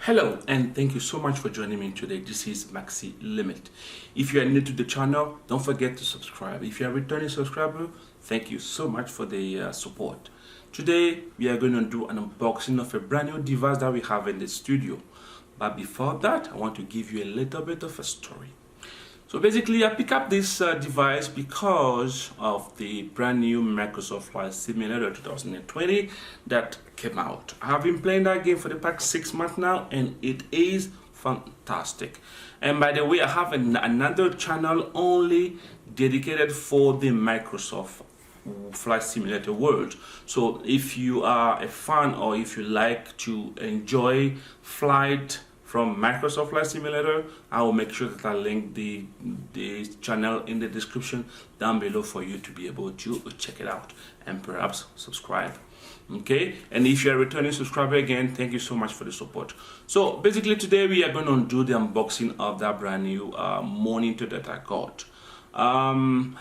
Hello and thank you so much for joining me today. This is Maxi Limit. If you are new to the channel, don't forget to subscribe. If you are a returning subscriber, thank you so much for the support. Today we are going to do an unboxing of a brand new device that we have in the studio. But before that, I want to give you a little bit of a story. So basically, I picked up this device because of the brand new Microsoft Flight Simulator 2020 that came out. I have been playing that game for the past 6 months now, and it is fantastic. And by the way, I have another channel only dedicated for the Microsoft Flight Simulator world. So if you are a fan or if you like to enjoy flight from Microsoft Flight Simulator, I will make sure that I link the channel in the description down below for you to be able to check it out and perhaps subscribe. Okay, and if you're a returning subscriber, again, thank you so much for the support. So basically today we are going to do the unboxing of that brand new monitor that I got. I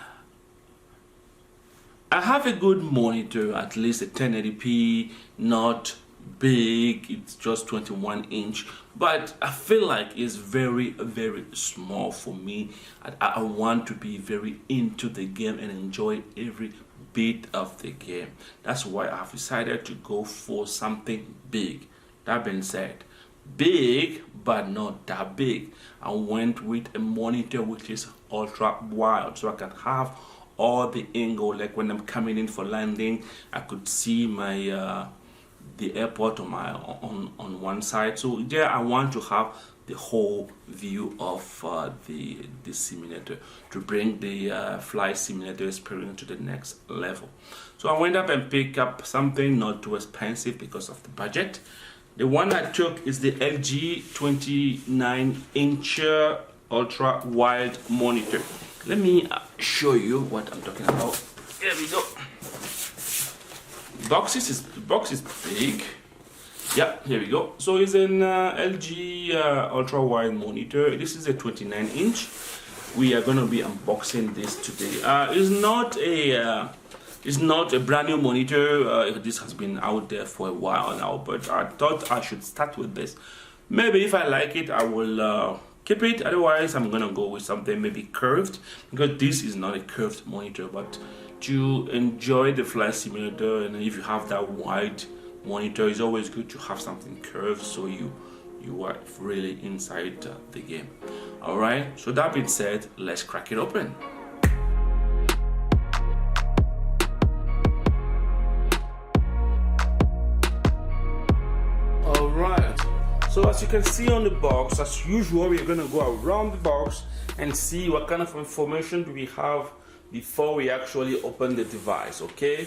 have a good monitor, at least a 1080p, not big, it's just 21-inch, but I feel like it's very small for me. I want to be very into the game and enjoy every bit of the game. That's why I've decided to go for something big. That being said, big but not that big. I went with a monitor which is ultra wide, so I can have all the angle. Like when I'm coming in for landing, I could see my the airport on one side. So there I want to have the whole view of the simulator to bring the flight simulator experience to the next level. So I went up and picked up something not too expensive because of the budget. The one I took is the LG 29-inch ultra wide monitor. Let me show you what I'm talking about. Here we go. The box is big. Yeah, here we go. So it's an LG ultra wide monitor. This is a 29-inch. We are going to be unboxing this today. It's not a brand new monitor. This has been out there for a while now, but I thought I should start with this. Maybe if I like it, I will keep it. Otherwise, I'm gonna go with something maybe curved, because this is not a curved monitor. But to enjoy the flight simulator, and if you have that wide monitor, it's always good to have something curved so you are really inside the game. All right, so that being said, let's crack it open. All right, so as you can see on the box, as usual, we're going to go around the box and see what kind of information do we have before we actually open the device. Okay,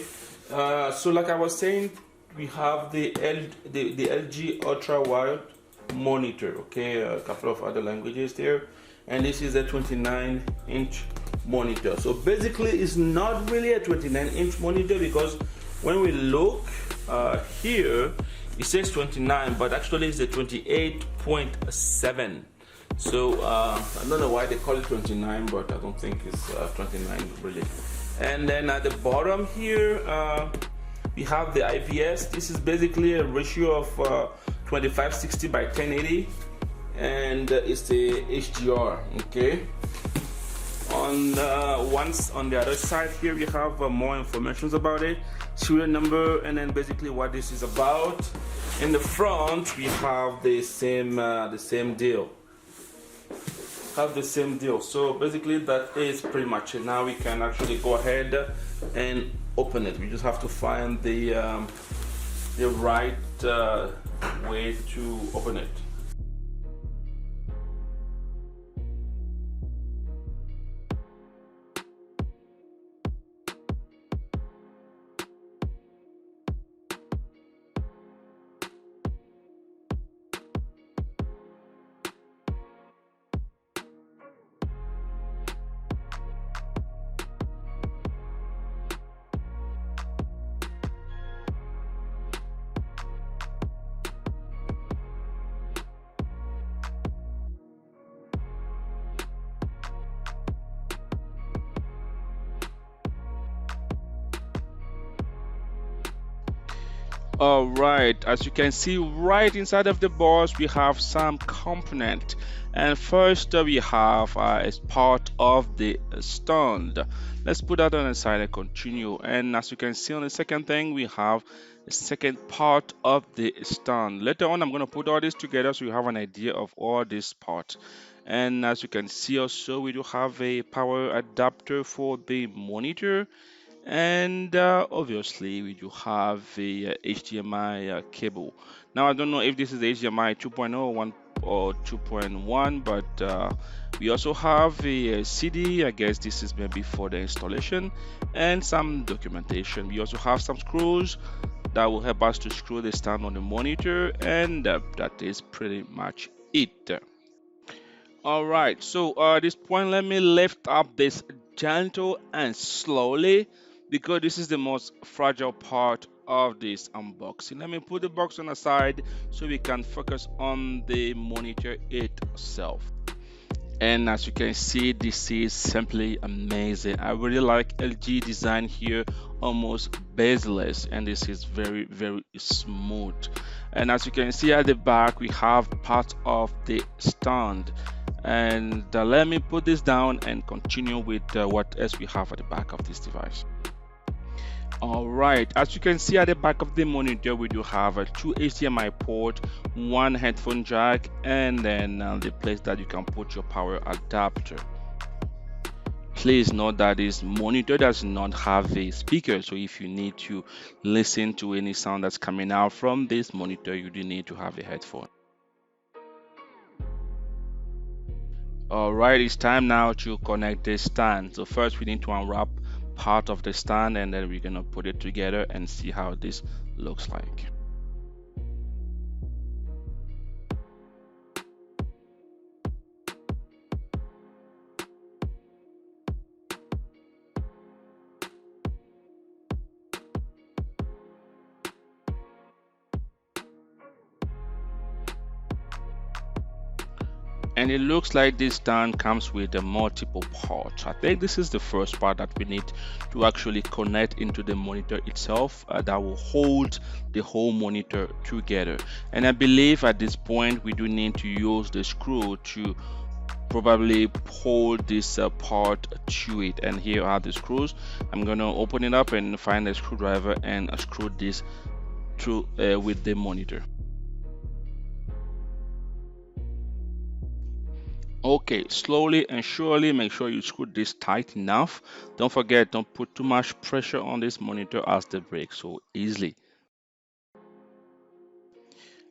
so like I was saying, we have the LG ultra wide monitor. Okay, a couple of other languages there, and this is a 29-inch monitor. So basically it's not really a 29-inch monitor, because when we look here, it says 29, but actually it's a 28.7. So I don't know why they call it 29, but I don't think it's 29 really. And then at the bottom here, we have the IPS. This is basically a ratio of 2560 by 1080, and it's the HDR. Okay. On the other side here, we have more information about it, serial number, and then basically what this is about. In the front, we have the same deal. So basically that is pretty much it. Now we can actually go ahead and open it. We just have to find the right way to open it. All right, as you can see right inside of the box, we have some component. And first we have as part of the stand. Let's put that on the side and continue. And as you can see on the second thing, we have the second part of the stand. Later on, I'm going to put all this together so you have an idea of all this part. And as you can see also, we do have a power adapter for the monitor, and obviously we do have a HDMI cable. Now I don't know if this is HDMI 2.0 or 1 or 2.1, but we also have a CD. I guess this is maybe for the installation, and some documentation. We also have some screws that will help us to screw the stand on the monitor, and that is pretty much it. All right, so at this point, let me lift up this gentle and slowly, because this is the most fragile part of this unboxing. Let me put the box on the side so we can focus on the monitor itself. And as you can see, this is simply amazing. I really like LG design here, almost bezel-less, and this is very, very smooth. And as you can see at the back, we have part of the stand. And let me put this down and continue with what else we have at the back of this device. All right, as you can see at the back of the monitor, we do have a 2 HDMI port, 1 headphone jack, and then the place that you can put your power adapter. Please note that this monitor does not have a speaker, so if you need to listen to any sound that's coming out from this monitor, you do need to have a headphone. All right, it's time now to connect the stand. So first we need to unwrap part of the stand, and then we're gonna put it together and see how this looks like. And it looks like this stand comes with a multiple ports. I think this is the first part that we need to actually connect into the monitor itself, that will hold the whole monitor together. And I believe at this point we do need to use the screw to probably hold this part to it. And here are the screws. I'm gonna open it up and find a screwdriver and screw this through with the monitor. Okay, slowly and surely make sure you screw this tight enough. Don't forget, don't put too much pressure on this monitor as they break so easily.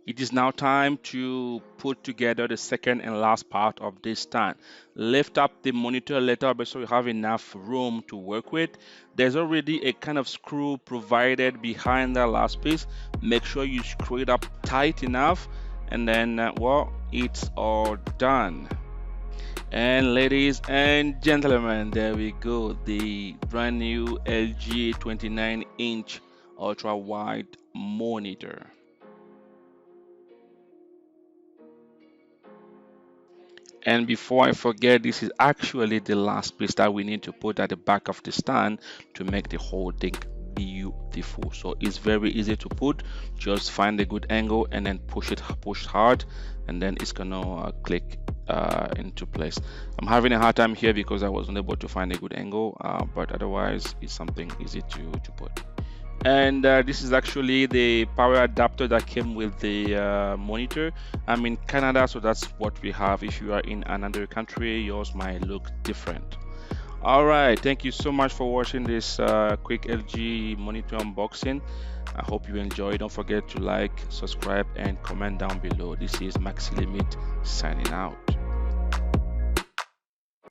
It is now time to put together the second and last part of this stand. Lift up the monitor a little bit so you have enough room to work with. There's already a kind of screw provided behind the last piece. Make sure you screw it up tight enough, and then well, it's all done. And ladies and gentlemen, there we go, the brand new LG 29-inch ultra wide monitor. And before I forget, this is actually the last piece that we need to put at the back of the stand to make the whole thing beautiful. So it's very easy to put. Just find a good angle and then push hard, and then it's gonna click into place. I'm having a hard time here because I wasn't able to find a good angle, but otherwise it's something easy to put. And this is actually the power adapter that came with the monitor. I'm in Canada, so that's what we have. If you are in another country, yours might look different. All right, thank you so much for watching this quick LG monitor unboxing. I hope you enjoy. Don't forget to like, subscribe, and comment down below. This is Maxi Limit signing out.